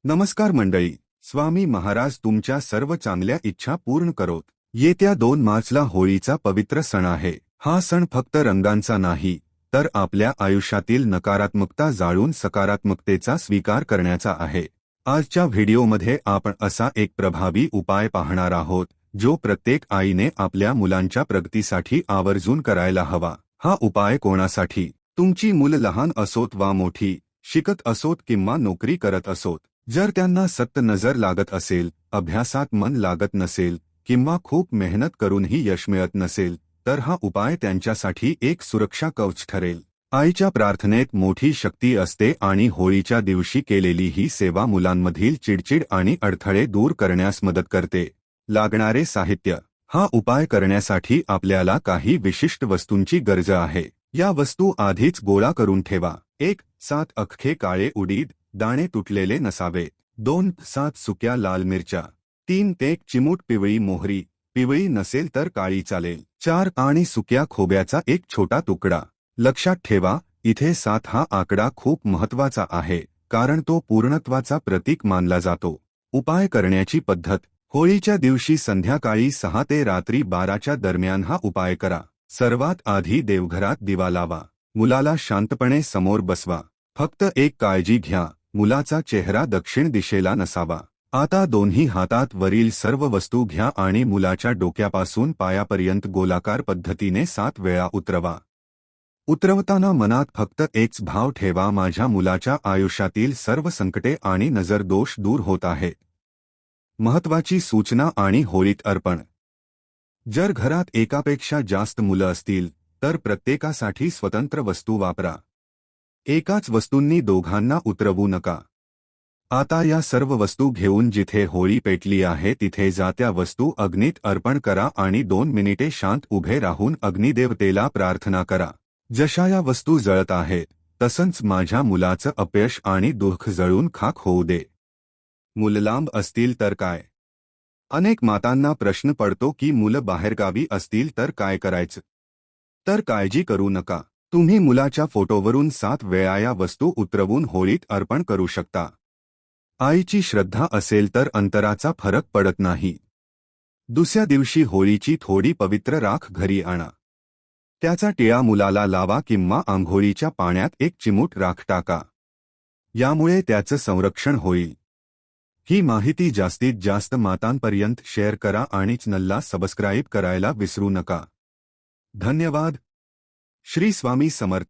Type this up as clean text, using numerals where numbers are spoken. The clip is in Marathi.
नमस्कार मंडळी. स्वामी महाराज तुमच्या सर्व चांगल्या इच्छा पूर्ण करोत. येत्या 2 मार्चला होळीचा पवित्र सण आहे. हा सण फक्त रंगांचा नाही, तर आपल्या आयुष्यातील नकारात्मकता जाळून सकारात्मकतेचा स्वीकार करण्याचा आहे. आजच्या व्हिडिओमध्ये आपण असा एक प्रभावी उपाय पाहणार आहोत, जो प्रत्येक आईने आपल्या मुलांच्या प्रगतीसाठी आवर्जून करायला हवा. हा उपाय कोणासाठी? तुमची मुलं लहान असोत वा मोठी, शिकत असोत किंवा नोकरी करत असोत. जर त्यांना सतत नजर लागत असेल, अभ्यासात मन लागत नसेल किंवा खूप मेहनत करूनही यश मिळत नसेल, तर हा उपाय त्यांच्यासाठी एक सुरक्षा कवच ठरेल. आईच्या प्रार्थनेत मोठी शक्ती असते आणि होळीच्या दिवशी केलेली ही सेवा मुलांमधील चिडचिड आणि अडथळे दूर करण्यास मदत करते. लागणारे साहित्य. हा उपाय करण्यासाठी आपल्याला काही विशिष्ट वस्तूंची गरज आहे. या वस्तू आधीच गोळा करून ठेवा. 1-7 अख्खे काळे उडीद, दाणे तुटलेले नसावेत. 2-7 सुक्या लाल मिरच्या. 3-1 चिमूट पिवळी मोहरी, पिवळी नसेल तर काळी चालेल. 4 आणि सुक्या खोब्याचा एक छोटा तुकडा. लक्षात ठेवा, इथे 7 हा आकडा खूप महत्त्वाचा आहे, कारण तो पूर्णत्वाचा प्रतीक मानला जातो. उपाय करण्याची पद्धत. होळीच्या दिवशी संध्याकाळी 6 ते रात्री 12च्या दरम्यान हा उपाय करा. सर्वात आधी देवघरात दिवा लावा. मुलाला शांतपणे समोर बसवा. फक्त एक काळजी घ्या, मुलाचा चेहरा दक्षिण दिशेला नसावा. आता दोन्ही हातात वरील सर्व वस्तू घ्या आणि मुलाच्या डोक्यापासून पायापर्यंत गोलाकार पद्धतीने 7 वेळा उतरवा. उतरवताना मनात फक्त एकच भाव ठेवा, माझ्या मुलाच्या आयुष्यातील सर्व संकटे आणि नजरदोष दूर होत आहेत. महत्त्वाची सूचना आणि होळीत अर्पण. जर घरात एकापेक्षा जास्त मुलं असतील, तर प्रत्येकासाठी स्वतंत्र वस्तू वापरा. एकाच वस्तूंनी दोघांना उतरवू नका. आता या सर्व वस्तू घेऊन जिथे होळी पेटली आहे तिथे जा. त्या वस्तू अग्नीत अर्पण करा आणि 2 मिनिटे शांत उभे राहून अग्निदेवतेला प्रार्थना करा. जशा या वस्तू जळत आहेत, तसंच माझ्या मुलाचं अपयश आणि दुःख जळून खाक होऊ दे. मुलं लांब असतील तर काय? अनेक मातांना प्रश्न पडतो की मुलं बाहेरगावी असतील तर काय करायचं? तर काळजी करू नका. तुम्ही मुलाच्या फोटोवरून 7 वेळा या वस्तू उतरवून होळीत अर्पण करू शकता. आईची श्रद्धा असेल तर अंतराचा फरक पडत नाही. दुसऱ्या दिवशी होळीची थोडी पवित्र राख घरी आणा. त्याचा टिळा मुलाला लावा किंवा आंघोळीच्या पाण्यात एक चिमूट राख टाका. यामुळे त्याचं संरक्षण होईल. ही माहिती जास्तीत जास्त मातांपर्यंत शेअर करा आणि चॅनलला सबस्क्राईब करायला विसरू नका. धन्यवाद. श्री स्वामी समर्थ.